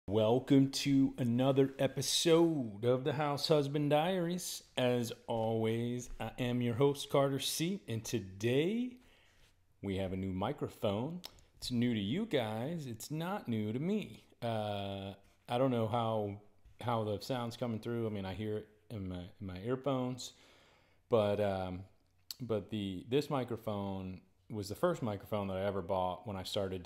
Welcome to another episode of the House Husband Diaries. As always, I am your host, Carter C. And today we have a new microphone. It's new to you guys. It's not new to me. I don't know how the sound's coming through. I mean, I hear it in my earphones, but this microphone was the first microphone that I ever bought when I started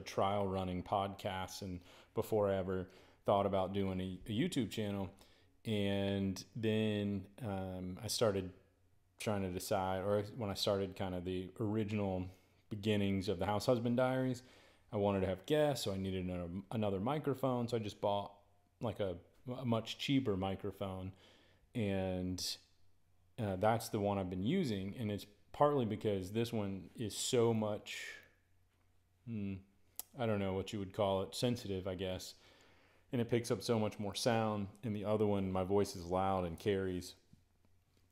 trial running podcasts and before I ever thought about doing a YouTube channel. And then I started trying to decide, or when I started kind of the original beginnings of the House Husband Diaries, I wanted to have guests, so I needed another microphone. So I just bought like a much cheaper microphone, and that's the one I've been using. And it's partly because this one is so much, I don't know what you would call it, sensitive, I guess. And it picks up so much more sound. And the other one, my voice is loud and carries.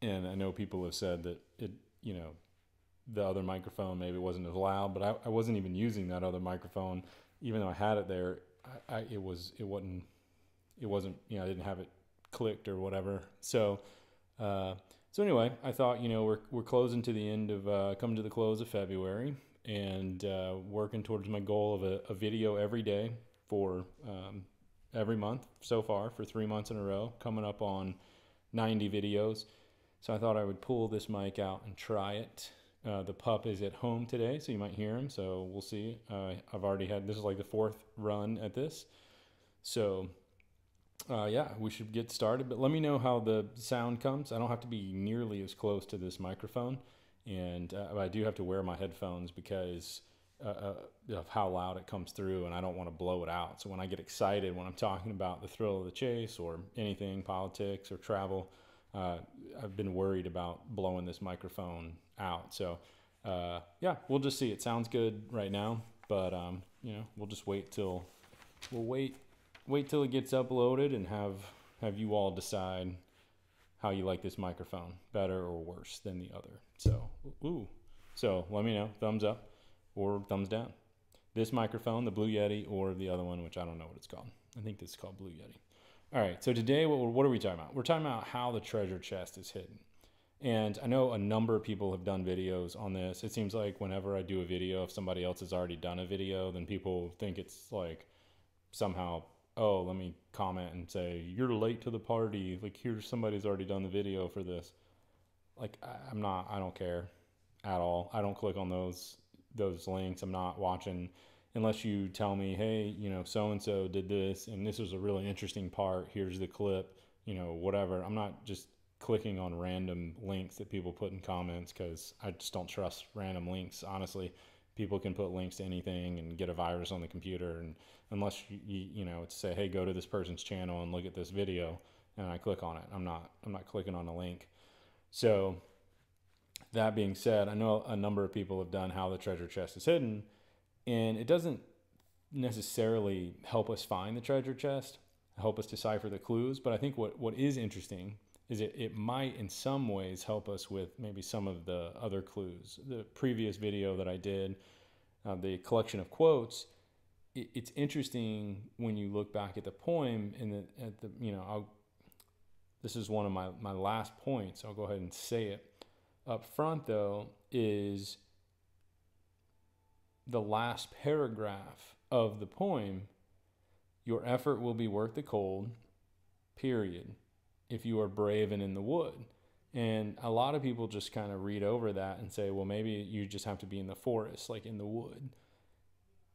And I know people have said that the other microphone maybe wasn't as loud, but I wasn't even using that other microphone, even though I had it there. It wasn't, I didn't have it clicked or whatever. So anyway, I thought, we're closing to the end of, coming to the close of February, and working towards my goal of a video every day for every month so far for 3 months in a row, coming up on 90 videos. So I thought I would pull this mic out and try it. The pup is at home today, so you might hear him, so we'll see. I've already had, this is like the fourth run at this. So we should get started, but let me know how the sound comes. I don't have to be nearly as close to this microphone. And I do have to wear my headphones because of how loud it comes through, and I don't want to blow it out. So when I get excited, when I'm talking about the thrill of the chase or anything, politics or travel, I've been worried about blowing this microphone out. So we'll just see. It sounds good right now, but we'll just wait till it gets uploaded and have you all decide how you like this microphone, better or worse than the other. So let me know, thumbs up or thumbs down. This microphone, the Blue Yeti, or the other one, which I don't know what it's called. I think this is called Blue Yeti. All right, so today, what are we talking about? We're talking about how the treasure chest is hidden. And I know a number of people have done videos on this. It seems like whenever I do a video, if somebody else has already done a video, then people think it's like somehow, oh, let me comment and say, you're late to the party. Like, here's somebody's already done the video for this. Like, I don't care at all. I don't click on those links. I'm not watching unless you tell me, hey, so-and-so did this and this was a really interesting part. Here's the clip, whatever. I'm not just clicking on random links that people put in comments because I just don't trust random links. Honestly, people can put links to anything and get a virus on the computer. And unless you say, hey, go to this person's channel and look at this video, and I click on it, I'm not clicking on a link. So that being said, I know a number of people have done how the treasure chest is hidden, and it doesn't necessarily help us find the treasure chest, help us decipher the clues, but I think what is interesting is it might in some ways help us with maybe some of the other clues. The previous video that I did, the collection of quotes, it's interesting when you look back at the poem and this is one of my last points. I'll go ahead and say it. Up front, though, is the last paragraph of the poem. Your effort will be worth the cold, period, if you are brave and in the wood. And a lot of people just kind of read over that and say, well, maybe you just have to be in the forest, like in the wood.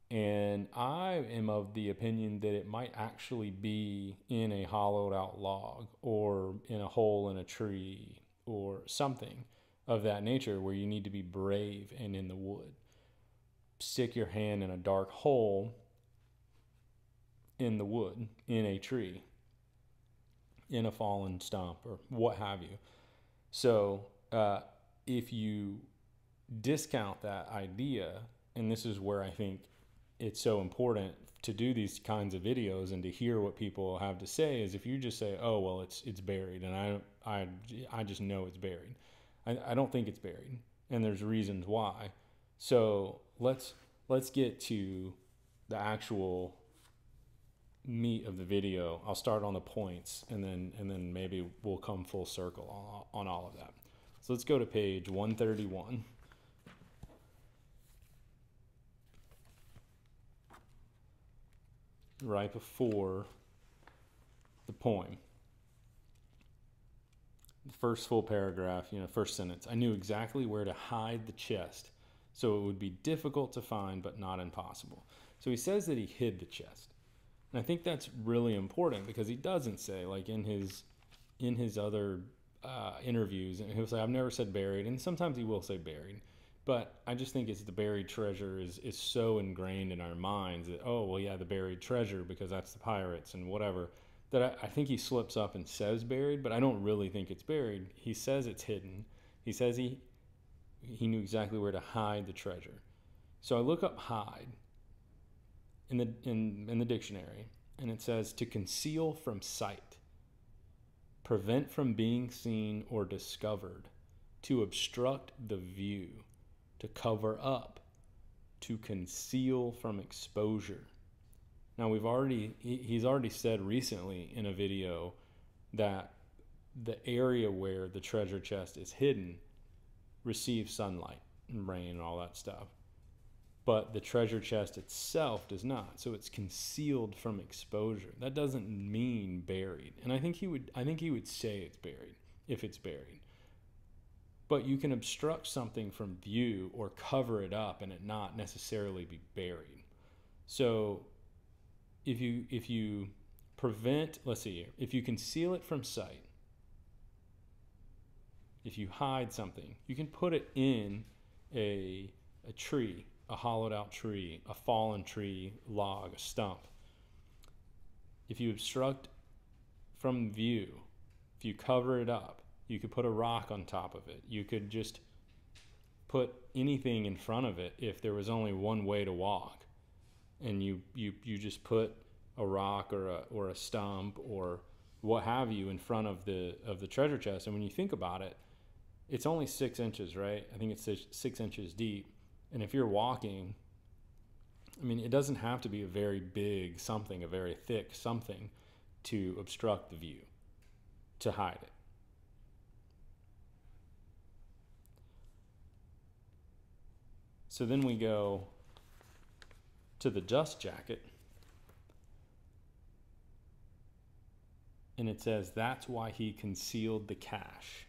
And I am of the opinion that it might actually be in a hollowed out log or in a hole in a tree or something of that nature where you need to be brave and in the wood. Stick your hand in a dark hole in the wood, in a tree, in a fallen stump or what have you. So if you discount that idea, and this is where I think it's so important to do these kinds of videos and to hear what people have to say, is if you just say, oh, well, it's buried, and I just know it's buried. I don't think it's buried, and there's reasons why. So let's get to the actual meat of the video, I'll start on the points, and then maybe we'll come full circle on all of that. So let's go to page 131. Right before the poem. The first full paragraph, first sentence. I knew exactly where to hide the chest, so it would be difficult to find, but not impossible. So he says that he hid the chest. And I think that's really important, because he doesn't say, like in his other interviews, and he'll say, I've never said buried, and sometimes he will say buried. But I just think it's the buried treasure is so ingrained in our minds that, oh, well, yeah, the buried treasure, because that's the pirates and whatever, that I think he slips up and says buried, but I don't really think it's buried. He says it's hidden. He says he knew exactly where to hide the treasure. So I look up hide in the dictionary, and it says to conceal from sight, prevent from being seen or discovered, to obstruct the view, to cover up, to conceal from exposure. Now he's already said recently in a video that the area where the treasure chest is hidden receives sunlight and rain and all that stuff. But the treasure chest itself does not. So it's concealed from exposure. That doesn't mean buried. And I think he would say it's buried if it's buried. But you can obstruct something from view or cover it up and it not necessarily be buried. So if you prevent, let's see here, if you conceal it from sight, if you hide something, you can put it in a tree, a hollowed out tree, a fallen tree, log, a stump. If you obstruct from view, if you cover it up, you could put a rock on top of it. You could just put anything in front of it if there was only one way to walk. And you just put a rock or a stump or what have you in front of the treasure chest. And when you think about it, it's only 6 inches, right? I think it's 6 inches deep. And if you're walking, I mean, it doesn't have to be a very big something, a very thick something to obstruct the view, to hide it. So then we go to the dust jacket, and it says that's why he concealed the cash.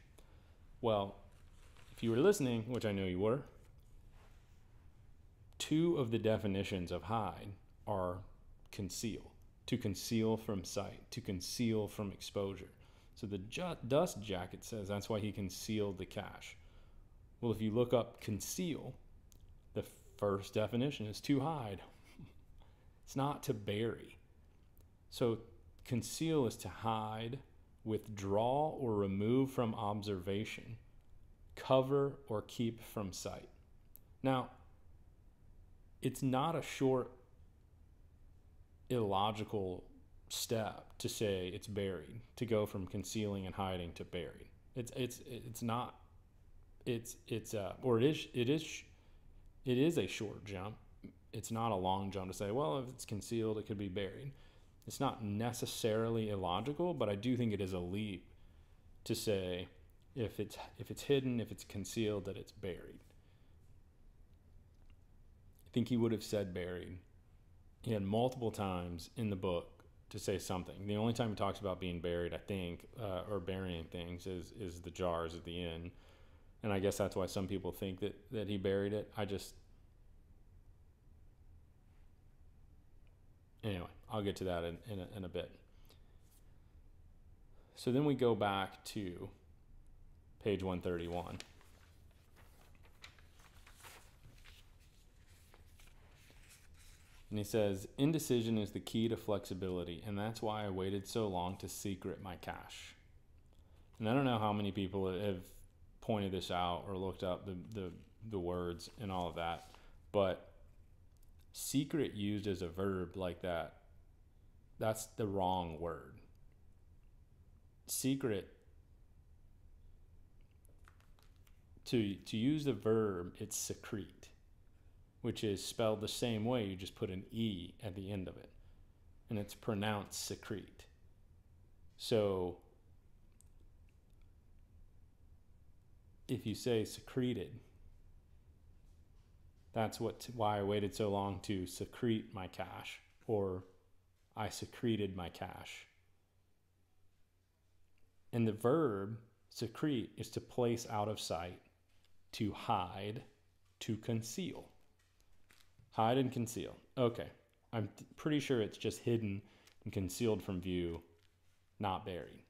Well, if you were listening, which I know you were, 2 of the definitions of hide are conceal, to conceal from sight, to conceal from exposure. So the dust jacket says that's why he concealed the cash. Well, if you look up conceal, the first definition is to hide. It's not to bury. So conceal is to hide, withdraw or remove from observation, cover or keep from sight. Now, it's not a short, illogical step to say it's buried, to go from concealing and hiding to buried. It's not. It is a short jump. It's not a long jump to say, well, if it's concealed, it could be buried. It's not necessarily illogical, but I do think it is a leap to say if it's hidden, if it's concealed, that it's buried. I think he would have said buried. He had multiple times in the book to say something. The only time he talks about being buried, I think, or burying things is the jars at the end. And I guess that's why some people think that he buried it. Anyway, I'll get to that in a bit. So then we go back to page 131. And he says, indecision is the key to flexibility, and that's why I waited so long to secret my cache. And I don't know how many people have pointed this out or looked up the words and all of that, but secret used as a verb like that, that's the wrong word. Secret, to use the verb, it's secrete. which is spelled the same way. You just put an E at the end of it. And it's pronounced secrete. So if you say secreted, that's why I waited so long to secrete my cash, or I secreted my cash. And the verb secrete is to place out of sight, to hide, to conceal. Hide and conceal. Okay, I'm pretty sure it's just hidden and concealed from view, not buried.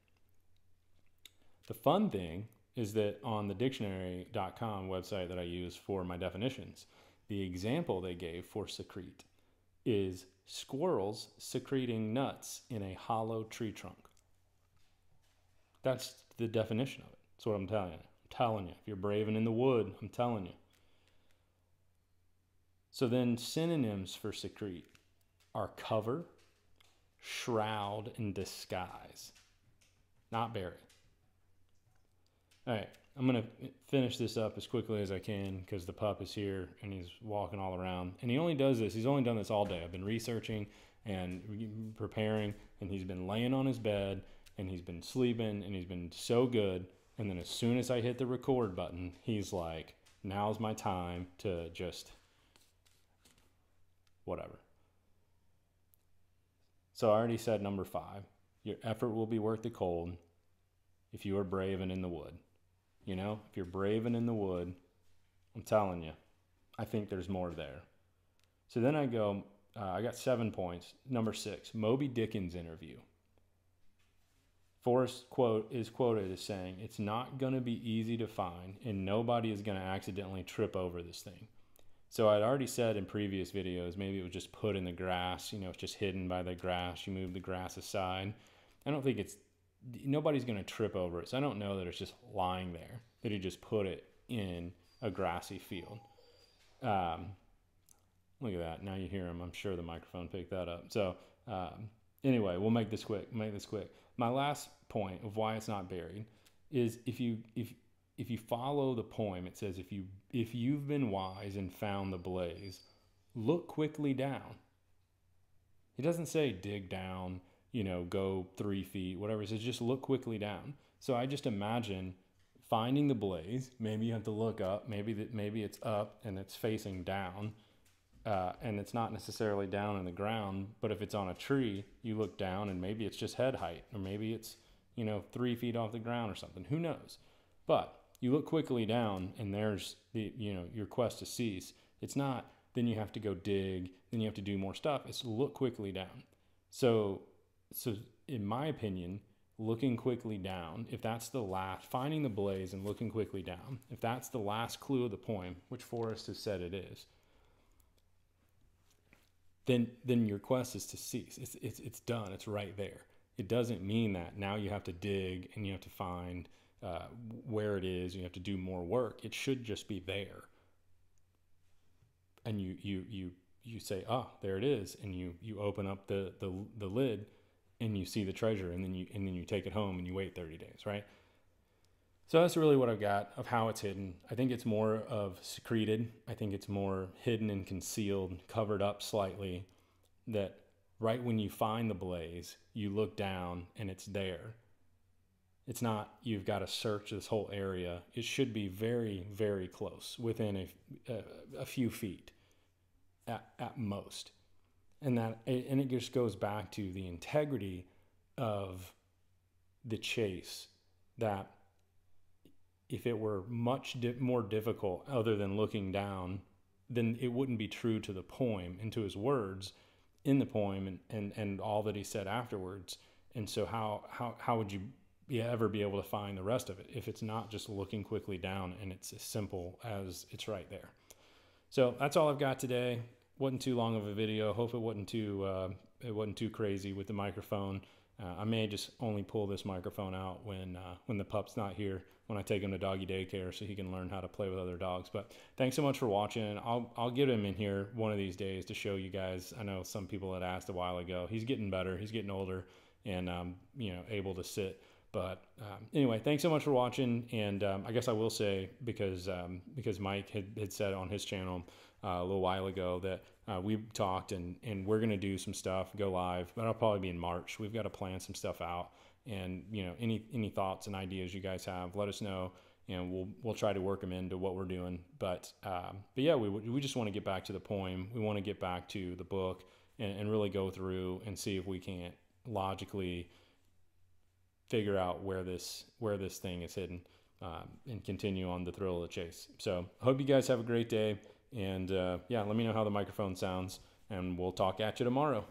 The fun thing is that on the dictionary.com website that I use for my definitions, the example they gave for secrete is squirrels secreting nuts in a hollow tree trunk. That's the definition of it. That's what I'm telling you. I'm telling you. If you're brave and in the wood, I'm telling you. So then synonyms for secrete are cover, shroud, and disguise. Not bury. All right, I'm going to finish this up as quickly as I can because the pup is here and he's walking all around. And he only does this. He's only done this all day. I've been researching and preparing, and he's been laying on his bed, and he's been sleeping, and he's been so good. And then as soon as I hit the record button, he's like, now's my time to just whatever. So I already said number 5. Your effort will be worth the cold if you are brave and in the wood. You know, if you're brave and in the wood, I'm telling you, I think there's more there. So then I go, I got 7 points. Number 6, Moby Dickens interview. Forrest is quoted as saying, it's not going to be easy to find and nobody is going to accidentally trip over this thing. So I'd already said in previous videos, maybe it was just put in the grass, you know, it's just hidden by the grass. You move the grass aside. I don't think nobody's going to trip over it. So I don't know that it's just lying there, that he just put it in a grassy field. Look at that. Now you hear him. I'm sure the microphone picked that up. So anyway, we'll make this quick. My last point of why it's not buried is if you follow the poem, it says, if you've been wise and found the blaze, look quickly down. It doesn't say dig down, you know, go 3 feet, whatever. It says just look quickly down. So I just imagine finding the blaze. Maybe you have to look up. Maybe it's up and it's facing down. And it's not necessarily down in the ground, but if it's on a tree, you look down and maybe it's just head height, or maybe it's, you know, 3 feet off the ground or something. Who knows? But you look quickly down and there's your quest to cease. It's not, then you have to go dig, then you have to do more stuff. It's look quickly down. So in my opinion, looking quickly down, if that's the last, finding the blaze and looking quickly down, if that's the last clue of the poem, which Forrest has said it is, then your quest is to cease. It's done. It's right there. It doesn't mean that now you have to dig and you have to find where it is. You have to do more work. It should just be there. And you say, oh, there it is, and you open up the lid and you see the treasure, and then you take it home and you wait 30 days, right? So that's really what I've got of how it's hidden. I think it's more of secreted. I think it's more hidden and concealed, covered up slightly, that right when you find the blaze, you look down and it's there. It's not you've got to search this whole area. It should be very, very close, within a few feet at most. And it just goes back to the integrity of the chase, that if it were much more difficult other than looking down, then it wouldn't be true to the poem and to his words in the poem and all that he said afterwards. And so how would you ever be able to find the rest of it if it's not just looking quickly down and it's as simple as it's right there? So that's all I've got today. Wasn't too long of a video. Hope it wasn't too crazy with the microphone. I may just only pull this microphone out when the pup's not here, when I take him to doggy daycare so he can learn how to play with other dogs. But thanks so much for watching. I'll get him in here one of these days to show you guys. I know some people had asked a while ago. He's getting better. He's getting older and able to sit. But anyway, thanks so much for watching. And I guess I will say, because Mike had said on his channel, a little while ago that we talked, and we're going to do some stuff, go live, but it'll probably be in March. We've got to plan some stuff out. And, you know, any thoughts and ideas you guys have, let us know, and we'll try to work them into what we're doing. But yeah, we just want to get back to the poem. We want to get back to the book and really go through and see if we can't logically figure out where this thing is hidden, and continue on the thrill of the chase. So I hope you guys have a great day, and yeah, let me know how the microphone sounds, and we'll talk at you tomorrow.